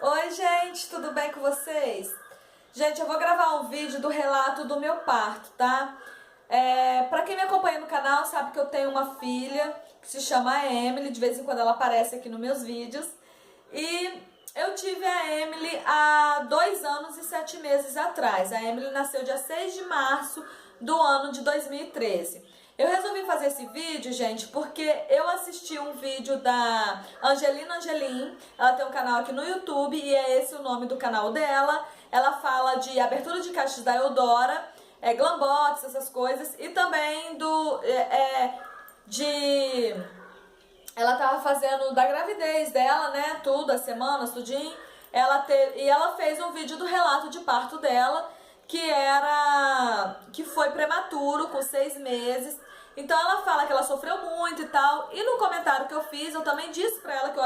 Oi, gente, tudo bem com vocês? Gente, eu vou gravar um vídeo do relato do meu parto, tá? Pra quem me acompanha no canal sabe que eu tenho uma filha que se chama Emily, de vez em quando ela aparece aqui nos meus vídeos. E eu tive a Emily há 2 anos e 7 meses atrás. A Emily nasceu dia 6 de março do ano de 2013. Eu resolvi fazer esse vídeo, gente, porque eu assisti um vídeo da Angelina Angelim. Ela tem um canal aqui no YouTube e é esse o nome do canal dela. Ela fala de abertura de caixas da Eudora, glambox, essas coisas, e também de ela tava fazendo da gravidez dela, né, tudo, as semanas, tudinho. E ela fez um vídeo do relato de parto dela, que foi prematuro, com 6 meses. Então ela fala que ela sofreu muito e tal. E no comentário que eu fiz, eu também disse pra ela que eu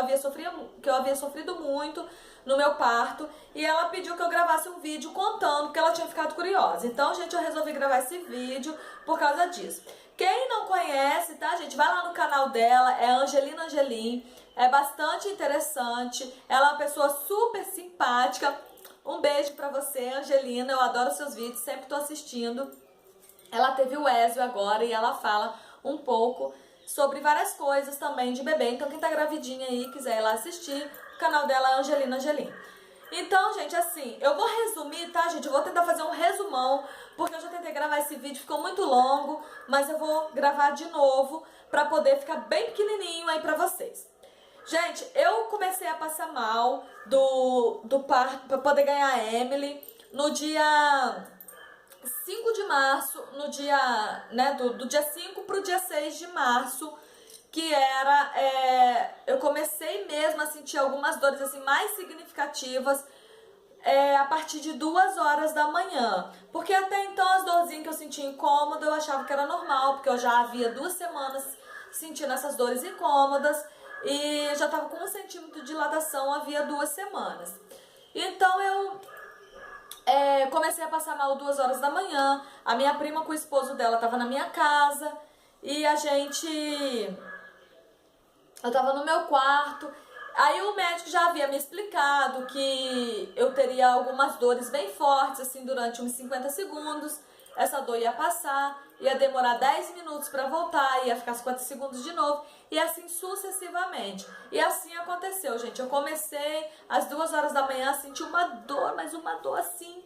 havia sofrido muito no meu parto. E ela pediu que eu gravasse um vídeo contando, porque ela tinha ficado curiosa. Então, gente, eu resolvi gravar esse vídeo por causa disso. Quem não conhece, tá, gente? Vai lá no canal dela, é Angelina Angelim. É bastante interessante. Ela é uma pessoa super simpática. Um beijo pra você, Angelina. Eu adoro seus vídeos, sempre tô assistindo. Ela teve o Ezio agora e ela fala um pouco sobre várias coisas também de bebê. Então quem tá gravidinha aí quiser ir lá assistir, o canal dela é Angelina Angelim. Então, gente, assim, eu vou resumir, tá, gente? Eu vou tentar fazer um resumão, porque eu já tentei gravar esse vídeo, ficou muito longo, mas eu vou gravar de novo pra poder ficar bem pequenininho aí pra vocês. Gente, eu comecei a passar mal do parto pra poder ganhar a Emily no dia 5 de março, no dia, né, do dia 5 pro dia 6 de março, que era, eu comecei mesmo a sentir algumas dores assim mais significativas a partir de 2 horas da manhã. Porque até então as dorzinhas que eu sentia incômoda eu achava que era normal, porque eu já havia 2 semanas sentindo essas dores incômodas e já estava com 1 centímetro de dilatação havia 2 semanas. Então eu comecei a passar mal 2 horas da manhã. A minha prima com o esposo dela tava na minha casa e eu tava no meu quarto. Aí o médico já havia me explicado que eu teria algumas dores bem fortes, assim, durante uns 50 segundos. Essa dor ia passar, ia demorar 10 minutos para voltar, ia ficar 50 segundos de novo, e assim sucessivamente. E assim aconteceu, gente. Eu comecei às 2 horas da manhã a sentir uma dor, mas uma dor assim,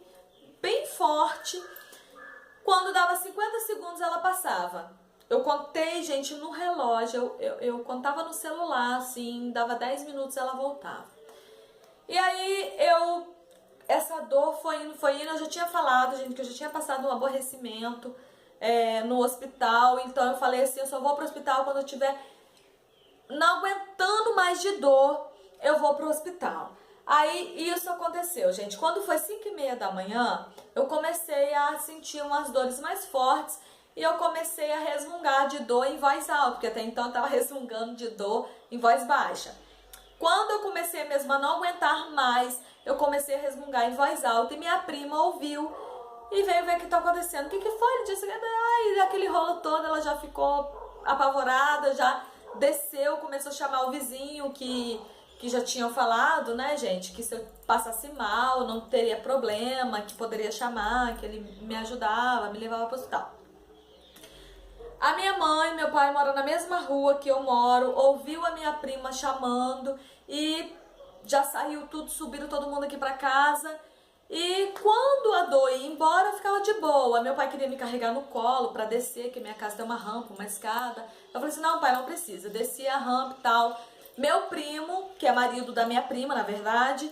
bem forte. Quando dava 50 segundos, ela passava. Eu contei, gente, no relógio, eu contava no celular, assim, dava 10 minutos, ela voltava. E aí, essa dor foi indo, eu já tinha falado, gente, que eu já tinha passado um aborrecimento no hospital, então eu falei assim, eu só vou pro hospital quando eu tiver não aguentando mais de dor, eu vou pro hospital. Aí isso aconteceu, gente. Quando foi 5h30 da manhã, eu comecei a sentir umas dores mais fortes e eu comecei a resmungar de dor em voz alta, porque até então eu tava resmungando de dor em voz baixa. Quando eu comecei mesmo a não aguentar mais, eu comecei a resmungar em voz alta e minha prima ouviu e veio ver o que tá acontecendo. O que foi? Ele disse, ai, aquele rolo todo, ela já ficou apavorada, já desceu, começou a chamar o vizinho que já tinham falado, né, gente, que se eu passasse mal, não teria problema, que poderia chamar, que ele me ajudava, me levava para o hospital. A minha mãe e meu pai moram na mesma rua que eu moro, ouviu a minha prima chamando e já saiu tudo, subiram todo mundo aqui para casa. E quando a dor ia embora, eu ficava de boa. Meu pai queria me carregar no colo pra descer, que minha casa tem uma rampa, uma escada. Eu falei assim, não, pai, não precisa. Desci a rampa e tal. Meu primo, que é marido da minha prima, na verdade,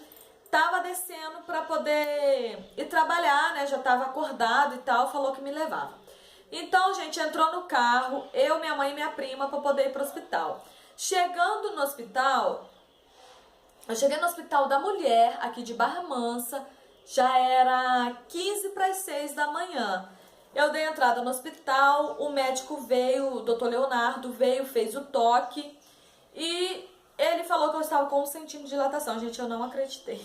tava descendo pra poder ir trabalhar, né? Já tava acordado e tal, falou que me levava. Então, gente, entrou no carro, eu, minha mãe e minha prima, pra poder ir pro hospital. Chegando no hospital, eu cheguei no Hospital da Mulher, aqui de Barra Mansa. Já era 15 para as 6 da manhã. Eu dei entrada no hospital, o médico veio, o doutor Leonardo veio, fez o toque e ele falou que eu estava com 1 centímetro de dilatação. Gente, eu não acreditei,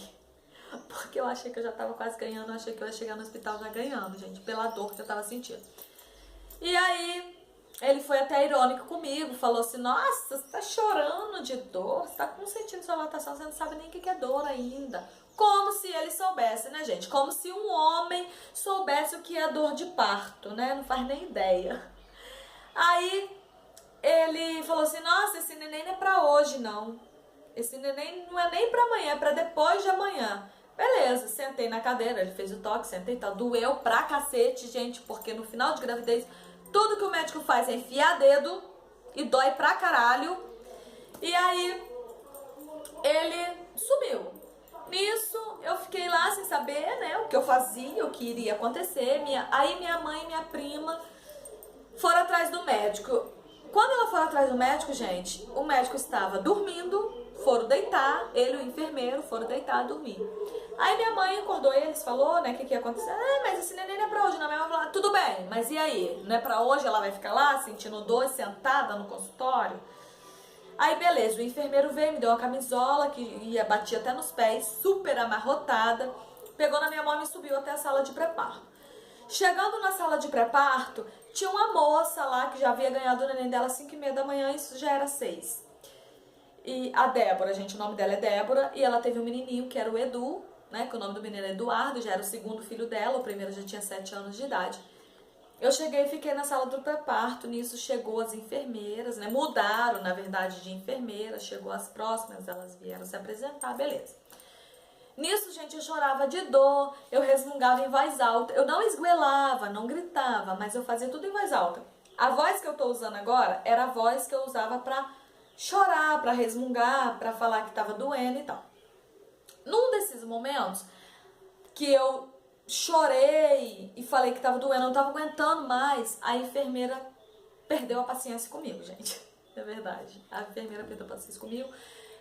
porque eu achei que eu já estava quase ganhando, eu achei que eu ia chegar no hospital já ganhando, gente, pela dor que eu estava sentindo. E aí ele foi até irônico comigo, falou assim, nossa, você tá chorando de dor, você tá sentindo sua dilatação, você não sabe nem o que é dor ainda. Como se ele soubesse, né, gente? Como se um homem soubesse o que é dor de parto, né? Não faz nem ideia. Aí ele falou assim, nossa, esse neném não é pra hoje, não. Esse neném não é nem pra amanhã, é pra depois de amanhã. Beleza, sentei na cadeira, ele fez o toque, sentei e tal. Doeu pra cacete, gente, porque no final de gravidez, tudo que o médico faz é enfiar dedo e dói pra caralho. E aí, ele sumiu. Nisso, eu fiquei lá sem saber, né, o que eu fazia, o que iria acontecer. Aí minha mãe e minha prima foram atrás do médico. Quando ela foi atrás do médico, gente, o médico estava dormindo, foram deitar, ele e o enfermeiro foram deitar, dormir. Aí minha mãe acordou eles, falou, né, o que ia acontecer. Mas esse neném não é pra hoje, não. Minha mãe falou, tudo bem, mas e aí? Não é pra hoje, ela vai ficar lá, sentindo dor, sentada no consultório? Aí beleza, o enfermeiro veio, me deu uma camisola que batia até nos pés, super amarrotada, pegou na minha mão e me subiu até a sala de pré-parto. Chegando na sala de pré-parto, tinha uma moça lá que já havia ganhado o neném dela às 5h30 da manhã, isso já era 6. E a Débora, gente, o nome dela é Débora, e ela teve um menininho que era o Edu, né, que o nome do menino é Eduardo, já era o segundo filho dela, o primeiro já tinha 7 anos de idade. Eu cheguei e fiquei na sala do pré-parto, nisso chegou as enfermeiras, né, mudaram, na verdade, de enfermeira, chegou as próximas, elas vieram se apresentar, beleza. Nisso, gente, eu chorava de dor, eu resmungava em voz alta, eu não esguelava, não gritava, mas eu fazia tudo em voz alta. A voz que eu tô usando agora era a voz que eu usava pra chorar, pra resmungar, pra falar que tava doendo e tal. Num desses momentos que eu chorei e falei que tava doendo, eu não tava aguentando mais, a enfermeira perdeu a paciência comigo, gente. É verdade. A enfermeira perdeu a paciência comigo.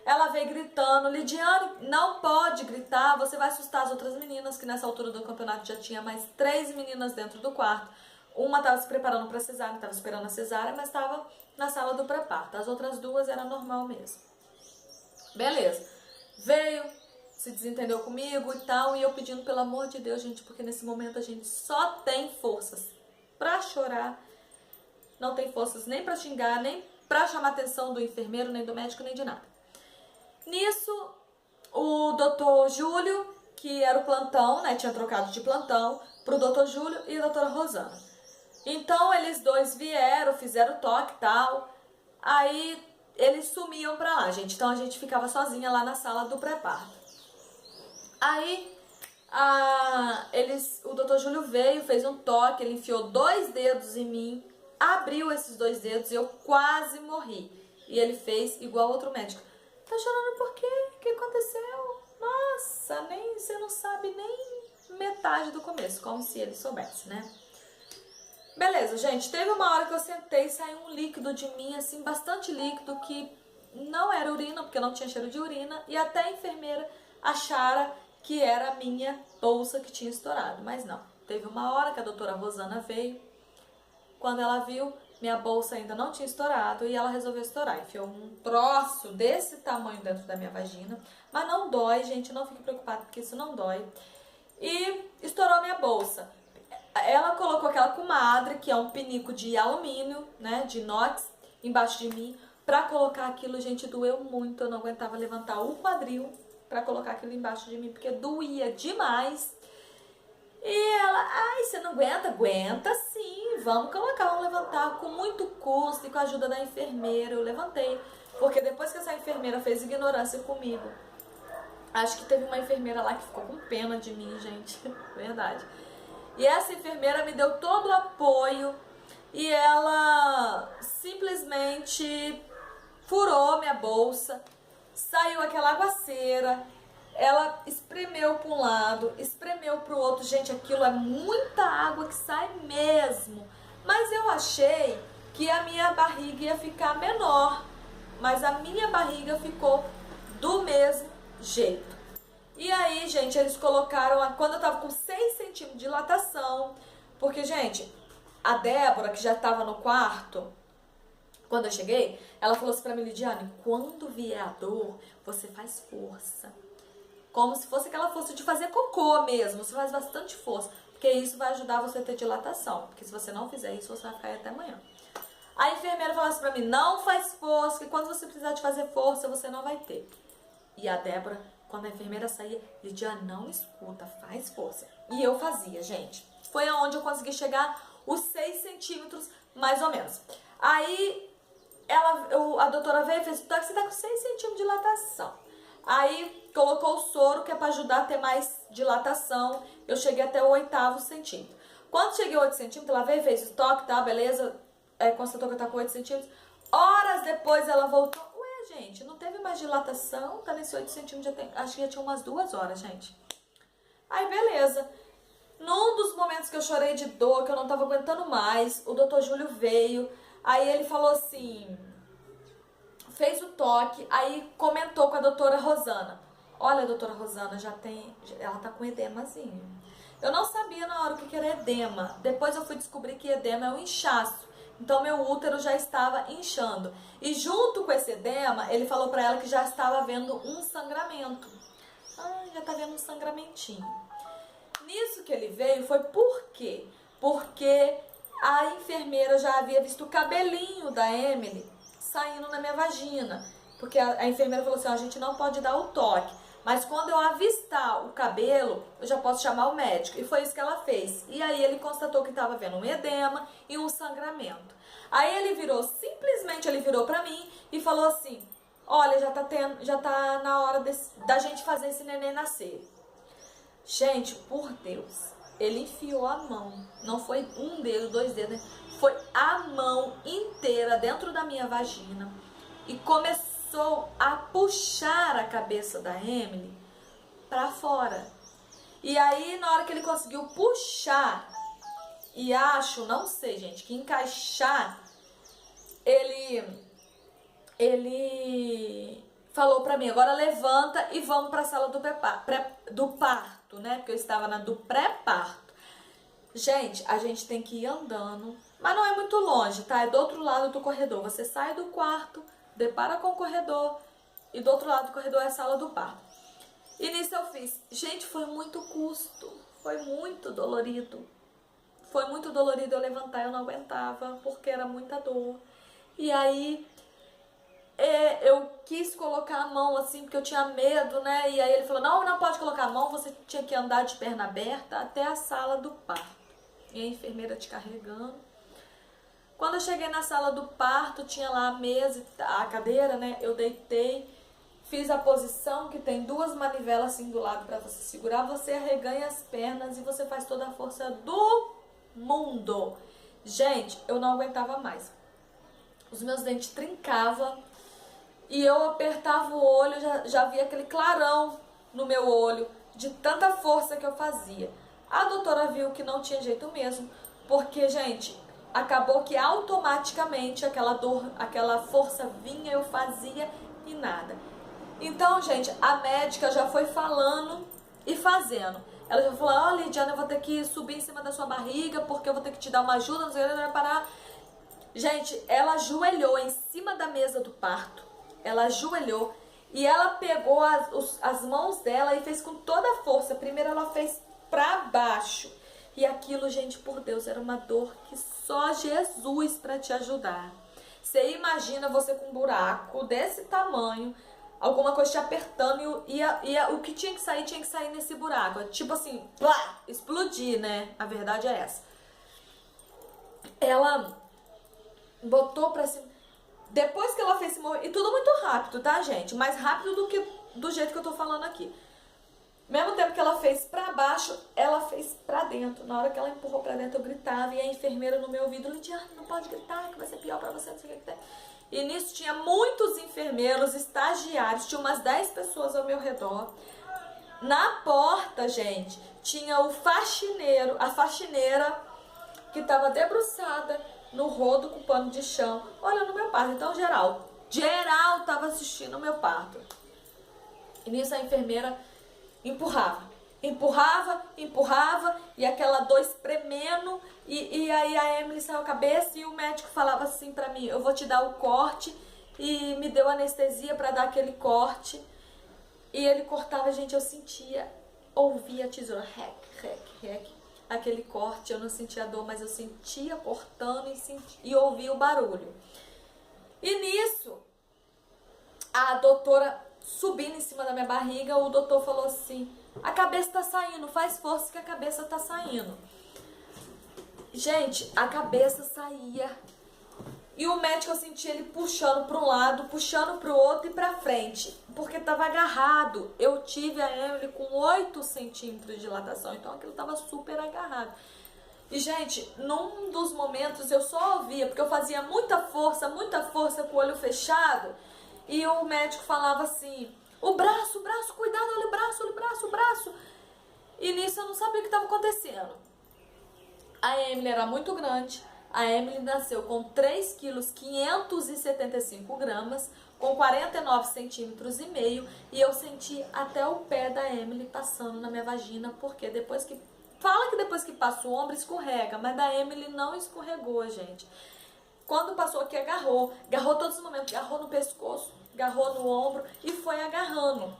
Ela veio gritando, Lidiane, não pode gritar, você vai assustar as outras meninas, que nessa altura do campeonato já tinha mais 3 meninas dentro do quarto. Uma estava se preparando para cesárea, estava esperando a cesárea, mas estava na sala do pré-parto. As outras 2 era normal mesmo. Beleza. Veio, se desentendeu comigo e tal, e eu pedindo pelo amor de Deus, gente, porque nesse momento a gente só tem forças pra chorar, não tem forças nem pra xingar, nem pra chamar a atenção do enfermeiro, nem do médico, nem de nada. Nisso, o doutor Júlio, que era o plantão, né, tinha trocado de plantão, pro doutor Júlio e a doutora Rosana. Então, eles dois vieram, fizeram o toque e tal, aí eles sumiam pra lá, gente. Então, a gente ficava sozinha lá na sala do pré-parto. Aí, o doutor Júlio veio, fez um toque, ele enfiou 2 dedos em mim, abriu esses 2 dedos e eu quase morri. E ele fez igual outro médico. Tá chorando por quê? O que aconteceu? Nossa, você não sabe nem metade do começo, como se ele soubesse, né? Beleza, gente, teve uma hora que eu sentei e saiu um líquido de mim, assim, bastante líquido, que não era urina, porque não tinha cheiro de urina, e até a enfermeira achara que era a minha bolsa que tinha estourado, mas não. Teve uma hora que a doutora Rosana veio, quando ela viu, minha bolsa ainda não tinha estourado e ela resolveu estourar. Enfiou um troço desse tamanho dentro da minha vagina, mas não dói, gente, não fique preocupado porque isso não dói. E estourou a minha bolsa. Ela colocou aquela comadre, que é um pinico de alumínio, né, de inox, embaixo de mim. Pra colocar aquilo, gente, doeu muito, eu não aguentava levantar o quadril pra colocar aquilo embaixo de mim, porque doía demais. E ela, ai, você não aguenta? Aguenta sim, vamos colocar, vamos levantar. Com muito custo e com a ajuda da enfermeira, eu levantei. Porque depois que essa enfermeira fez ignorância comigo, acho que teve uma enfermeira lá que ficou com pena de mim, gente, verdade. E essa enfermeira me deu todo o apoio e ela simplesmente furou minha bolsa, saiu aquela aguaceira. Ela espremeu para um lado, espremeu para o outro. Gente, aquilo é muita água que sai mesmo. Mas eu achei que a minha barriga ia ficar menor. Mas a minha barriga ficou do mesmo jeito. E aí, gente, eles colocaram, quando eu tava com 6 centímetros de dilatação, porque, gente, a Débora, que já tava no quarto, quando eu cheguei, ela falou assim pra mim, Lidiane, quando vier a dor, você faz força. Como se fosse aquela força de fazer cocô mesmo, você faz bastante força, porque isso vai ajudar você a ter dilatação, porque se você não fizer isso, você vai ficar aí até amanhã. enfermeira falava assim pra mim, não faz força, que quando você precisar de fazer força, você não vai ter. E a Débora, quando a enfermeira saía, Lidia, não escuta, faz força. E eu fazia, gente. Foi aonde eu consegui chegar os 6 centímetros, mais ou menos. Aí, a doutora veio e fez, você tá com 6 centímetros de dilatação. Aí, colocou o soro, que é pra ajudar a ter mais dilatação. Eu cheguei até o 8º centímetro. Quando cheguei ao 8 centímetros, ela veio e fez o toque, tá, beleza? Constatou que eu tava com 8 centímetros. Horas depois, ela voltou. Ué, gente, não teve mais dilatação, tá nesse 8 centímetros, acho que já tinha umas 2 horas, gente. Aí, beleza. Num dos momentos que eu chorei de dor, que eu não tava aguentando mais, o doutor Júlio veio, aí ele falou assim, fez o toque, aí comentou com a doutora Rosana. Olha, a doutora Rosana ela tá com edemazinho. Eu não sabia na hora o que era edema. Depois eu fui descobrir que edema é um inchaço. Então meu útero já estava inchando. E junto com esse edema, ele falou pra ela que já estava havendo um sangramento. Já tá vendo um sangramentinho. Nisso que ele veio foi por quê? Porque a enfermeira já havia visto o cabelinho da Emily saindo na minha vagina. Porque a enfermeira falou assim, a gente não pode dar o toque. Mas quando eu avistar o cabelo, eu já posso chamar o médico. E foi isso que ela fez. E aí ele constatou que estava vendo um edema e um sangramento. Aí simplesmente ele virou pra mim e falou assim, olha, já tá na hora da gente fazer esse neném nascer. Gente, por Deus, ele enfiou a mão, não foi um dedo, 2 dedos, né? Foi a mão inteira dentro da minha vagina e começou a puxar a cabeça da Emily pra fora. E aí, na hora que ele conseguiu puxar, e não sei, gente, que encaixar, ele falou pra mim, agora levanta e vamos pra sala do parto, né? Porque eu estava na do pré-parto. Gente, a gente tem que ir andando, mas não é muito longe, tá? É do outro lado do corredor. Você sai do quarto, depara com o corredor e do outro lado do corredor é a sala do parto. E nisso eu fiz. Gente, foi muito custo, foi muito dolorido. Foi muito dolorido eu levantar, eu não aguentava, porque era muita dor. E aí eu quis colocar a mão assim, porque eu tinha medo, né? E aí ele falou, não pode colocar a mão, você tinha que andar de perna aberta até a sala do parto. E a enfermeira te carregando. Quando eu cheguei na sala do parto, tinha lá a mesa, a cadeira, né? Eu deitei, fiz a posição que tem 2 manivelas assim do lado para você segurar. Você arreganha as pernas e você faz toda a força do mundo. Gente, eu não aguentava mais. Os meus dentes trincavam e eu apertava o olho, já via aquele clarão no meu olho, de tanta força que eu fazia. A doutora viu que não tinha jeito mesmo, porque, gente, acabou que automaticamente aquela dor, aquela força vinha, eu fazia e nada. Então, gente, a médica já foi falando e fazendo. Ela já falou, ó, Lidiana, eu vou ter que subir em cima da sua barriga, porque eu vou ter que te dar uma ajuda, não sei o que, não vai parar. Gente, ela ajoelhou em cima da mesa do parto. Ela ajoelhou e ela pegou as mãos dela e fez com toda a força. Primeiro ela fez pra baixo. E aquilo, gente, por Deus, era uma dor que só Jesus pra te ajudar. Você imagina você com um buraco desse tamanho, alguma coisa te apertando e o que tinha que sair nesse buraco. Tipo assim, plá, explodir, né? A verdade é essa. Ela botou pra cima. Depois que ela fez esse movimento, e tudo muito rápido, tá, gente? Mais rápido do jeito que eu tô falando aqui. Mesmo tempo que ela fez pra baixo, ela fez pra dentro. Na hora que ela empurrou pra dentro, eu gritava. E a enfermeira no meu ouvido, Lidiana, não pode gritar, que vai ser pior pra você, não sei o que tem. E nisso tinha muitos enfermeiros, estagiários, tinha umas 10 pessoas ao meu redor. Na porta, gente, tinha o faxineiro, a faxineira que tava debruçada no rodo com pano de chão, olhando o meu parto. Então, geral tava assistindo o meu parto. E nisso a enfermeira empurrava, e aquela dor espremendo, e aí a Emily saiu a cabeça e o médico falava assim pra mim, eu vou te dar o corte, e me deu anestesia pra dar aquele corte, e ele cortava, gente, eu sentia, ouvia a tesoura, rec, aquele corte, eu não sentia dor, mas eu sentia cortando e ouvia o barulho. E nisso, a doutora subindo em cima da minha barriga, o doutor falou assim: a cabeça tá saindo, faz força que a cabeça tá saindo. Gente, a cabeça saía. E o médico, eu senti ele puxando para um lado, puxando para o outro e para frente, porque estava agarrado. Eu tive a Emily com 8 centímetros de dilatação, então aquilo estava super agarrado. E, gente, num dos momentos eu só ouvia, porque eu fazia muita força com o olho fechado, e o médico falava assim: o braço, cuidado, olha o braço, o braço. E nisso eu não sabia o que estava acontecendo. A Emily era muito grande. A Emily nasceu com 3 quilos 575 gramas, com 49 centímetros e meio, e eu senti até o pé da Emily passando na minha vagina, porque depois que... Fala que depois que passa o ombro escorrega, mas da Emily não escorregou, gente. Quando passou aqui, agarrou todos os momentos, agarrou no pescoço, agarrou no ombro e foi agarrando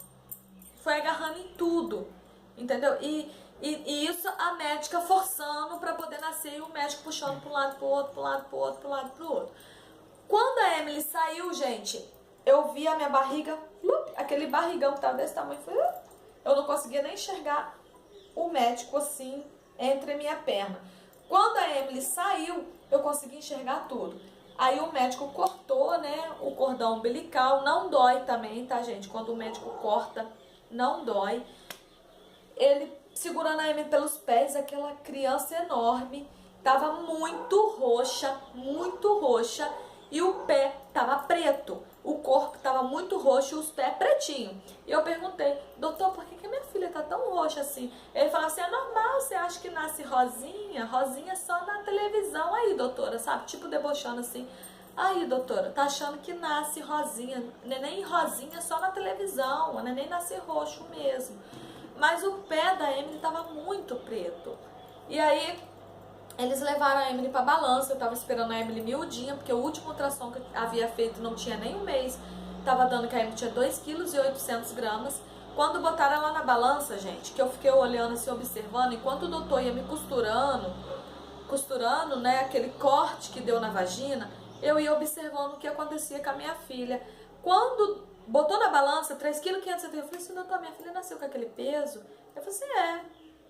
em tudo, entendeu? E isso a médica forçando para poder nascer e o médico puxando para um lado, para o outro, para um lado, para o outro, para um lado, para o outro. Quando a Emily saiu, gente, eu vi a minha barriga, aquele barrigão que estava desse tamanho, eu não conseguia nem enxergar o médico assim entre a minha perna. Quando a Emily saiu, eu consegui enxergar tudo. Aí o médico cortou, né, o cordão umbilical, não dói também, tá, gente? Quando o médico corta, não dói. Ele segurando a Emily pelos pés, aquela criança enorme, tava muito roxa, e o pé tava preto, o corpo tava muito roxo e os pés pretinhos. E eu perguntei: doutor, por que minha filha tá tão roxa assim? Ele falou assim: é normal, você acha que nasce rosinha? Rosinha só na televisão aí, doutora, sabe? Tipo debochando assim. Aí, doutora, tá achando que nasce rosinha, neném rosinha só na televisão, o neném nasce roxo mesmo. Mas o pé da Emily tava muito preto. E aí, eles levaram a Emily pra balança. Eu tava esperando a Emily miudinha, porque o último ultrassom que eu havia feito não tinha nem um mês. Tava dando que a Emily tinha 2,8 kg. Quando botaram ela na balança, gente, que eu fiquei olhando assim, observando, enquanto o doutor ia me costurando, né, aquele corte que deu na vagina, eu ia observando o que acontecia com a minha filha. Quando botou na balança 3,5 kg, eu falei assim: doutor, minha filha nasceu com aquele peso? Eu falei assim: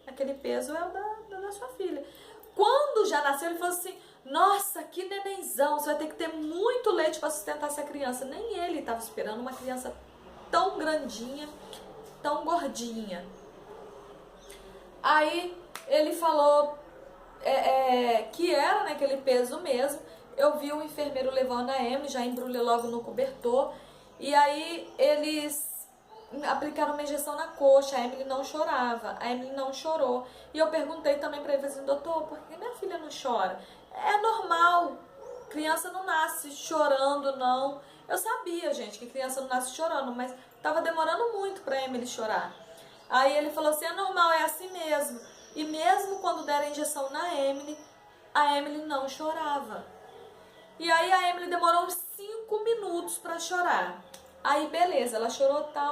aquele peso é o da sua filha. Quando já nasceu, ele falou assim: nossa, que nenenzão, você vai ter que ter muito leite para sustentar essa criança. Nem ele estava esperando uma criança tão grandinha, tão gordinha. Aí ele falou que era, né, aquele peso mesmo. Eu vi o enfermeiro levando a Emily, já embrulhei logo no cobertor. E aí eles aplicaram uma injeção na coxa. A Emily não chorava, a Emily não chorou. E eu perguntei também pra ele assim: doutor, por que minha filha não chora? É normal, criança não nasce chorando, não. Eu sabia, gente, que criança não nasce chorando, mas tava demorando muito pra Emily chorar. Aí ele falou assim: é normal, é assim mesmo. E mesmo quando deram a injeção na Emily, a Emily não chorava. E aí a Emily demorou uns 5 minutos pra chorar. Aí beleza, ela chorou tal.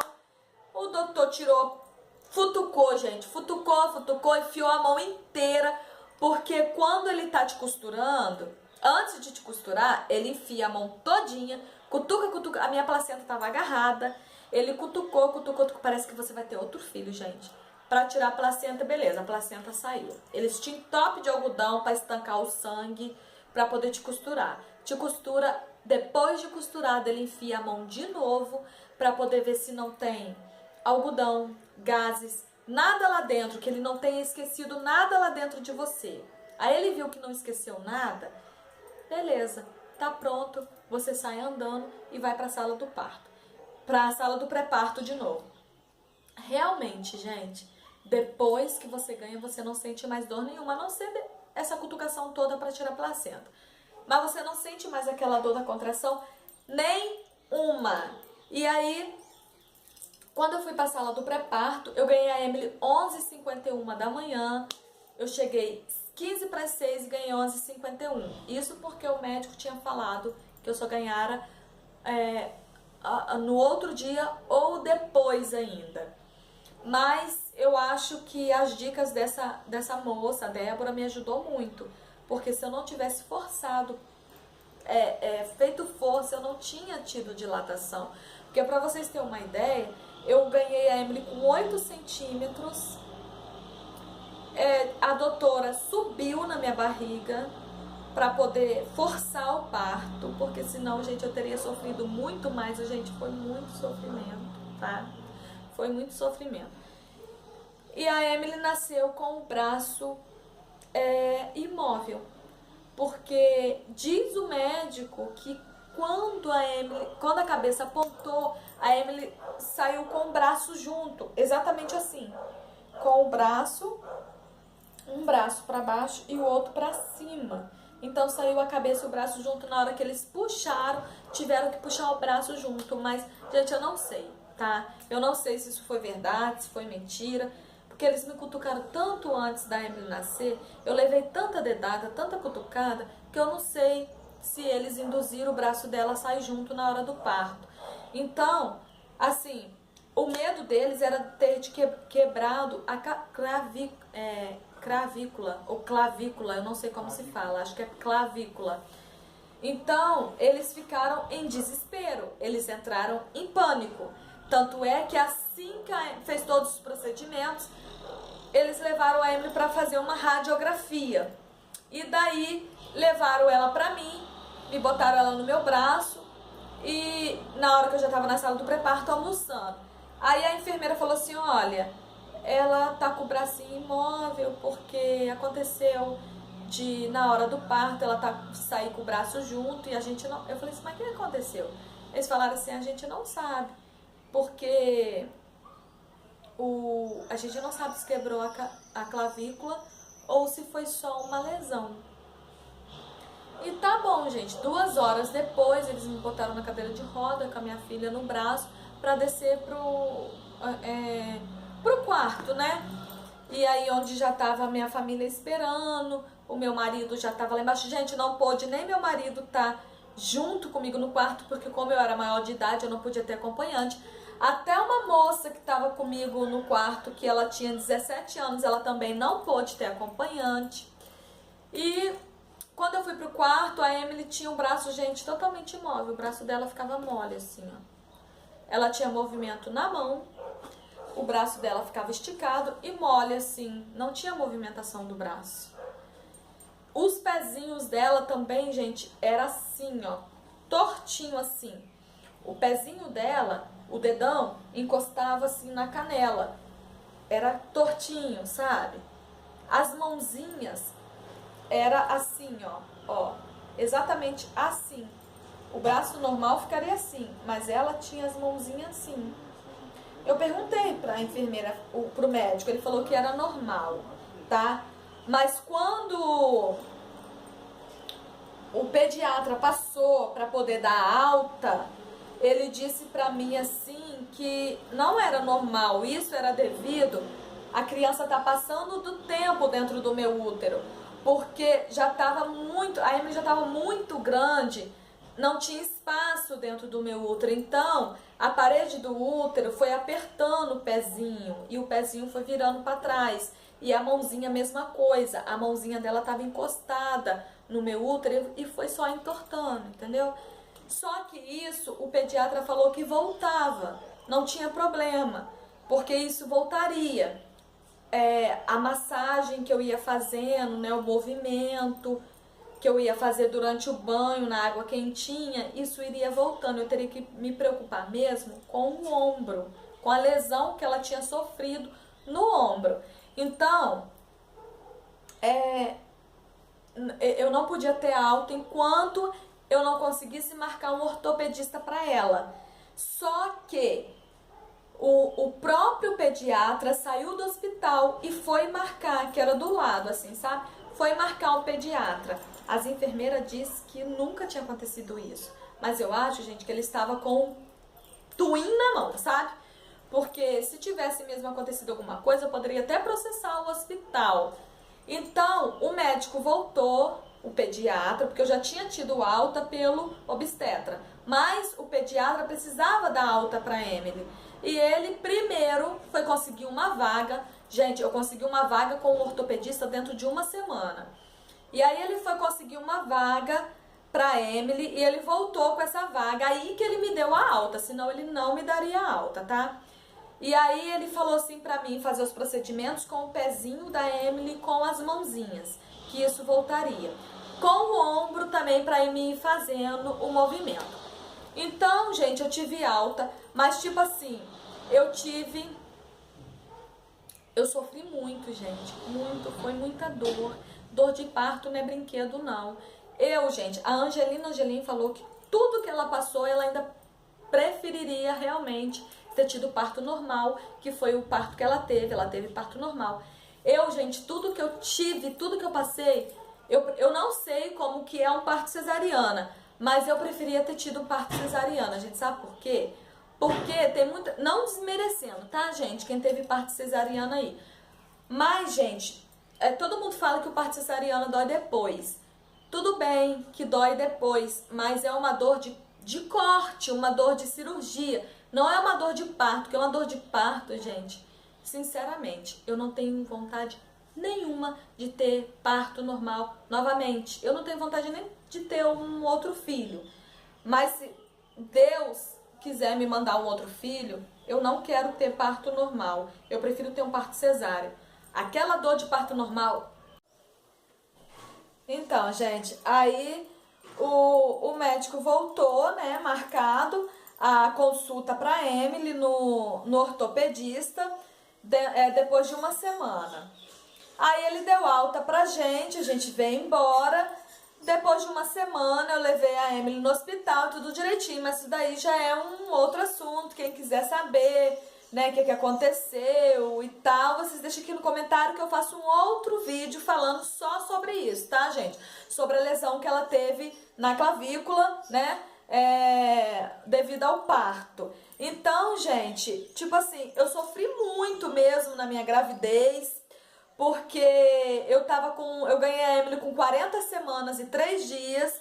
O doutor tirou, futucou, gente, futucou, enfiou a mão inteira. Porque quando ele tá te costurando, antes de te costurar, ele enfia a mão todinha, cutuca, a minha placenta tava agarrada. Ele cutucou, parece que você vai ter outro filho, gente. Pra tirar a placenta, beleza, a placenta saiu. Eles tinham top de algodão pra estancar o sangue, pra poder te costurar. Te costura, depois de costurado, ele enfia a mão de novo pra poder ver se não tem algodão, gases, nada lá dentro, que ele não tenha esquecido nada lá dentro de você. Aí ele viu que não esqueceu nada, beleza, tá pronto, você sai andando e vai pra sala do parto. Pra sala do pré-parto de novo. Realmente, gente, depois que você ganha, você não sente mais dor nenhuma, a não ser essa cutucação toda pra tirar a placenta. Mas você não sente mais aquela dor da contração, nem uma. E aí, quando eu fui pra sala do pré-parto, eu ganhei a Emily 11h51 da manhã. Eu cheguei 15 para as 6 e ganhei 11h51. Isso porque o médico tinha falado que eu só ganhara no outro dia ou depois ainda. Mas eu acho que as dicas dessa moça, a Débora, me ajudou muito. Porque se eu não tivesse forçado, feito força, eu não tinha tido dilatação. Porque pra vocês terem uma ideia, eu ganhei a Emily com 8 centímetros. A doutora subiu na minha barriga para poder forçar o parto, porque senão, gente, eu teria sofrido muito mais. Gente, foi muito sofrimento, tá? Foi muito sofrimento. E a Emily nasceu com o braço imóvel, porque diz o médico que quando a cabeça apontou, a Emily saiu com o braço junto, exatamente assim, com o braço, um braço para baixo e o outro para cima. Então saiu a cabeça e o braço junto. Na hora que eles puxaram, tiveram que puxar o braço junto. Mas, gente, eu não sei, tá? Eu não sei se isso foi verdade, se foi mentira, porque eles me cutucaram tanto antes da Emily nascer. Eu levei tanta dedada, tanta cutucada, que eu não sei se eles induziram o braço dela a sair junto na hora do parto. Então, assim, o medo deles era ter quebrado a cravícula ou clavícula, eu não sei como se fala, acho que é clavícula. Então, eles ficaram em desespero, eles entraram em pânico. Tanto é que assim que fez todos os procedimentos, eles levaram a Emily para fazer uma radiografia. E daí levaram ela para mim, me botaram ela no meu braço e na hora que eu já estava na sala do pré-parto almoçando. Aí a enfermeira falou assim, olha, ela tá com o bracinho imóvel porque aconteceu na hora do parto, ela sair com o braço junto e a gente não... Eu falei assim, mas o que aconteceu? Eles falaram assim, a gente não sabe, porque a gente não sabe se quebrou a clavícula ou se foi só uma lesão. E tá bom, gente, 2 horas depois eles me botaram na cadeira de roda com a minha filha no braço pra descer pro quarto, né? E aí onde já tava a minha família esperando, o meu marido já tava lá embaixo. Gente, não pôde nem meu marido tá junto comigo no quarto, porque como eu era maior de idade, eu não podia ter acompanhante. Até uma moça que tava comigo no quarto, que ela tinha 17 anos, ela também não pôde ter acompanhante. E quando eu fui pro quarto, a Emily tinha o braço, gente, totalmente imóvel. O braço dela ficava mole, assim, ó. Ela tinha movimento na mão, o braço dela ficava esticado e mole, assim, não tinha movimentação do braço. Os pezinhos dela também, gente, era assim, ó, tortinho assim. O pezinho dela, o dedão, encostava assim na canela. Era tortinho, sabe? As mãozinhas era assim, ó, exatamente assim. O braço normal ficaria assim, mas ela tinha as mãozinhas assim. Eu perguntei pra enfermeira, pro médico, ele falou que era normal, tá? Mas quando o pediatra passou pra poder dar alta, ele disse pra mim assim que não era normal, isso era devido a criança tá passando do tempo dentro do meu útero, porque já tava a Emily já tava muito grande, não tinha espaço dentro do meu útero, então a parede do útero foi apertando o pezinho e o pezinho foi virando para trás. E a mãozinha, a mesma coisa, a mãozinha dela estava encostada no meu útero e foi só entortando, entendeu? Só que isso, o pediatra falou que voltava, não tinha problema, porque isso voltaria. A massagem que eu ia fazendo, né, o movimento que eu ia fazer durante o banho na água quentinha, isso iria voltando. Eu teria que me preocupar mesmo com o ombro, com a lesão que ela tinha sofrido no ombro. Então, eu não podia ter alta enquanto eu não conseguisse marcar um ortopedista para ela. Só que o próprio pediatra saiu do hospital e foi marcar, que era do lado, assim, sabe? Foi marcar um pediatra. As enfermeiras disseram que nunca tinha acontecido isso. Mas eu acho, gente, que ele estava com um twin na mão, sabe? Porque se tivesse mesmo acontecido alguma coisa, eu poderia até processar o hospital. Então, o médico voltou o pediatra, porque eu já tinha tido alta pelo obstetra, mas o pediatra precisava dar alta para Emily. E ele primeiro foi conseguir uma vaga. Gente, eu consegui uma vaga com o ortopedista dentro de uma semana. E aí ele foi conseguir uma vaga para Emily e ele voltou com essa vaga. Aí que ele me deu a alta, senão ele não me daria alta, tá? E aí ele falou assim pra mim fazer os procedimentos com o pezinho da Emily com as mãozinhas, que isso voltaria. Com o ombro também pra ir me fazendo o movimento. Então, gente, eu tive alta, mas tipo assim, eu sofri muito, gente, muito, foi muita dor. Dor de parto não é brinquedo, não. Gente, a Angelina falou que tudo que ela passou, ela ainda preferiria realmente ter tido parto normal, que foi o parto que ela teve parto normal. Gente, tudo que eu tive, tudo que eu passei, eu não sei como que é um parto cesariana, mas eu preferia ter tido um parto cesariana. A gente sabe por quê? Porque tem muita... Não desmerecendo, tá, gente? Quem teve parto cesariana aí. Mas, gente, todo mundo fala que o parto cesariana dói depois. Tudo bem que dói depois, mas é uma dor de corte, uma dor de cirurgia. Não é uma dor de parto, porque é uma dor de parto, gente. Sinceramente, eu não tenho vontade nenhuma de ter parto normal novamente. Eu não tenho vontade nem de ter um outro filho. Mas se Deus quiser me mandar um outro filho, eu não quero ter parto normal. Eu prefiro ter um parto cesáreo. Aquela dor de parto normal. Então, gente, aí o médico voltou, né, marcado a consulta para Emily no ortopedista depois de uma semana. Aí ele deu alta pra gente, a gente veio embora. Depois de uma semana eu levei a Emily no hospital, tudo direitinho, mas isso daí já é um outro assunto. Quem quiser saber, né, o que aconteceu e tal, vocês deixem aqui no comentário que eu faço um outro vídeo falando só sobre isso, tá, gente? Sobre a lesão que ela teve na clavícula, né, devido ao parto. Então, gente, tipo assim, eu sofri muito mesmo na minha gravidez, porque eu ganhei a Emily com 40 semanas e 3 dias,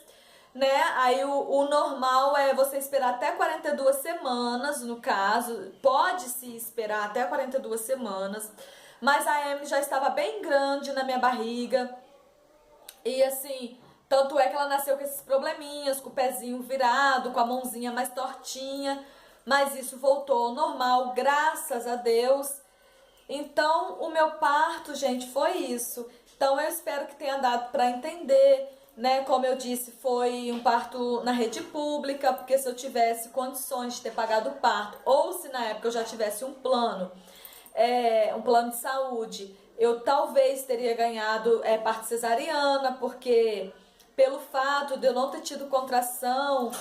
né? Aí o normal é você esperar até 42 semanas, no caso, pode-se esperar até 42 semanas, mas a Emily já estava bem grande na minha barriga, e assim, tanto é que ela nasceu com esses probleminhas, com o pezinho virado, com a mãozinha mais tortinha, mas isso voltou ao normal, graças a Deus. Então, o meu parto, gente, foi isso. Então, eu espero que tenha dado para entender, né? Como eu disse, foi um parto na rede pública, porque se eu tivesse condições de ter pagado o parto, ou se na época eu já tivesse um plano de saúde, eu talvez teria ganhado parto cesariana, porque pelo fato de eu não ter tido contração,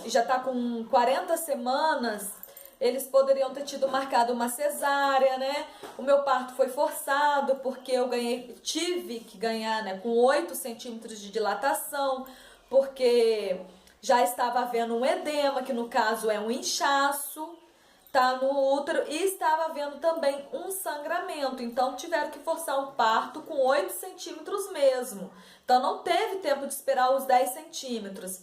já tá com 40 semanas, eles poderiam ter tido marcado uma cesárea, né? O meu parto foi forçado porque eu tive que ganhar, né, com 8 centímetros de dilatação, porque já estava havendo um edema, que no caso é um inchaço, tá, no útero, e estava havendo também um sangramento. Então tiveram que forçar um parto com 8 centímetros mesmo. Então não teve tempo de esperar os 10 centímetros.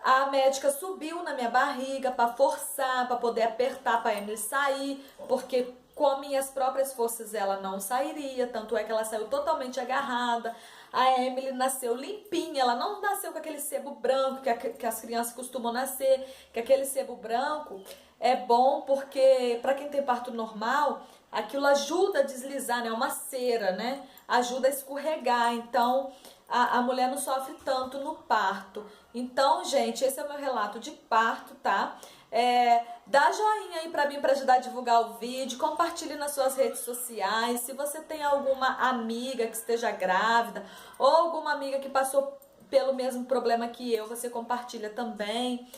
A médica subiu na minha barriga para forçar, para poder apertar para a Emily sair, porque com minhas próprias forças ela não sairia, tanto é que ela saiu totalmente agarrada. A Emily nasceu limpinha, ela não nasceu com aquele sebo branco que as crianças costumam nascer, que aquele sebo branco é bom porque para quem tem parto normal, aquilo ajuda a deslizar, né? É uma cera, né? Ajuda a escorregar, então a mulher não sofre tanto no parto. Então, gente, esse é o meu relato de parto, tá? Dá joinha aí pra mim pra ajudar a divulgar o vídeo, compartilhe nas suas redes sociais. Se você tem alguma amiga que esteja grávida ou alguma amiga que passou pelo mesmo problema que eu, você compartilha também.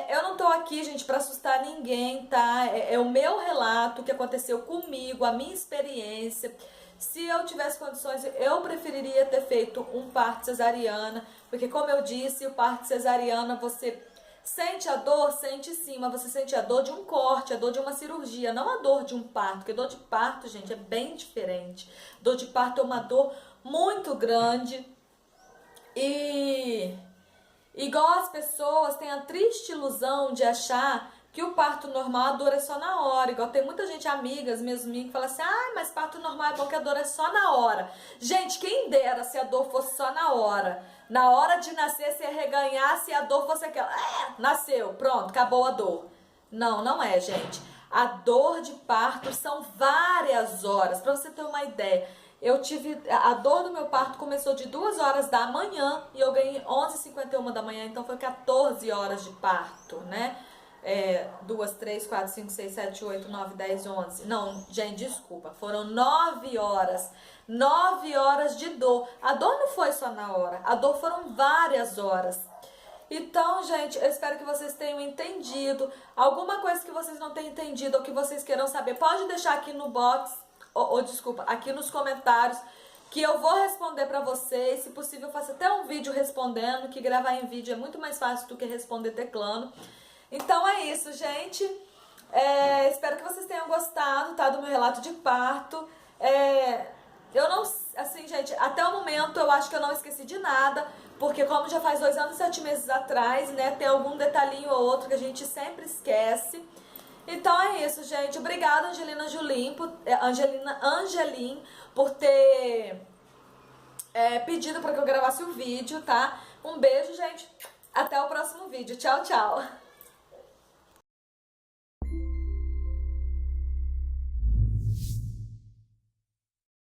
Eu não tô aqui, gente, pra assustar ninguém, tá? É o meu relato, o que aconteceu comigo, a minha experiência. Se eu tivesse condições, eu preferiria ter feito um parto cesariana, porque como eu disse, o parto cesariana você sente a dor, sente sim, mas você sente a dor de um corte, a dor de uma cirurgia, não a dor de um parto, porque dor de parto, gente, é bem diferente. Dor de parto é uma dor muito grande. E igual as pessoas têm a triste ilusão de achar que o parto normal, a dor é só na hora. Igual tem muita gente, amigas mesmo minha, que fala assim, ah, mas parto normal é bom que a dor é só na hora. Gente, quem dera se a dor fosse só na hora. Na hora de nascer, se reganhar, se a dor fosse aquela, nasceu, pronto, acabou a dor. Não, não é, gente. A dor de parto são várias horas. Pra você ter uma ideia, a dor do meu parto começou de 2 horas da manhã e eu ganhei 11h51 da manhã, então foi 14 horas de parto, né? 2, 3, 4, 5, 6, 7, 8, 9, 10, 11. Não, gente, desculpa. Foram 9 horas. 9 horas de dor. A dor não foi só na hora. A dor foram várias horas. Então, gente, eu espero que vocês tenham entendido. Alguma coisa que vocês não tenham entendido ou que vocês queiram saber, pode deixar aqui no box, desculpa, aqui nos comentários, que eu vou responder pra vocês. Se possível, eu faço até um vídeo respondendo, que gravar em vídeo é muito mais fácil do que responder teclando. Então é isso, gente. Espero que vocês tenham gostado, tá, do meu relato de parto. Eu não, assim, gente, até o momento eu acho que eu não esqueci de nada, porque como já faz 2 anos e 7 meses atrás, né, tem algum detalhinho ou outro que a gente sempre esquece. Então é isso, gente. Obrigada, Angelina Angelim, por ter pedido para que eu gravasse o vídeo, tá? Um beijo, gente. Até o próximo vídeo. Tchau, tchau.